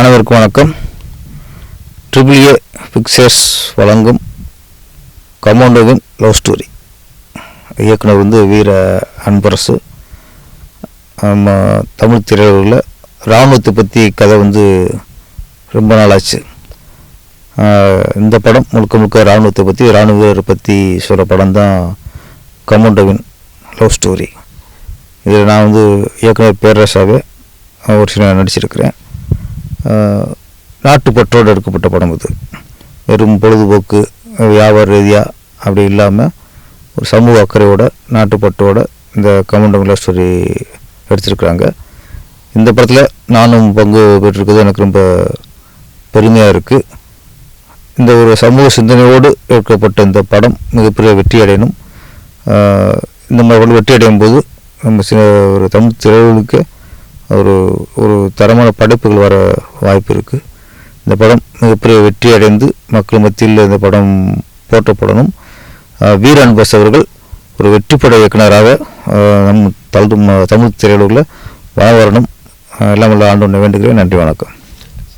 அனைவருக்கும் வணக்கம். AAA pictures வழங்கும் கமாண்டோவின் லவ் ஸ்டோரி. இயக்குனர் வீர அன்பரசு. தமிழ் திரையுலகில் இராணுவத்தை பற்றி கதை ரொம்ப நாளாச்சு. இந்த படம் முழுக்க முழுக்க இராணுவத்தை பற்றி, இராணுவ வீரரை பற்றி சொல்கிற படம் தான் கமாண்டோவின் லவ் ஸ்டோரி. இதில் நான் இயக்குனர் பேரரசாகவே ஒரு சில நடிச்சிருக்கிறேன். நாட்டுப்பற்றோடு எடுக்கப்பட்ட படம் இது. வெறும் பொழுதுபோக்கு வியாபார ரீதியாக அப்படி இல்லாமல் ஒரு சமூக அக்கறையோட நாட்டுப்பற்றோட இந்த கமாண்டோ லவ் ஸ்டோரி எடுத்திருக்கிறாங்க. இந்த படத்தில் நானும் பங்கு பெற்றிருக்கிறது எனக்கு ரொம்ப பெருமையாக இருக்குது. இந்த ஒரு சமூக சிந்தனையோடு எடுக்கப்பட்ட இந்த படம் மிகப்பெரிய வெற்றி அடையணும். இந்த மாதிரி வெற்றி அடையும் போது நம்ம ஒரு தமிழ் திரையுலகுக்கு ஒரு தரமான படைப்புகள் வர வாய்ப்பு இருக்குது. இந்த படம் மிகப்பெரிய வெற்றி அடைந்து மக்கள் மத்தியில் இந்த படம் போற்றப்படணும். வீர அன்பரசு அவர்கள் ஒரு வெற்றிப்பட இயக்குனராக தமிழ் திரையுலகில் வர வரணும். எல்லாம் ஆண்டவனை வேண்டுகிறேன். நன்றி, வணக்கம்.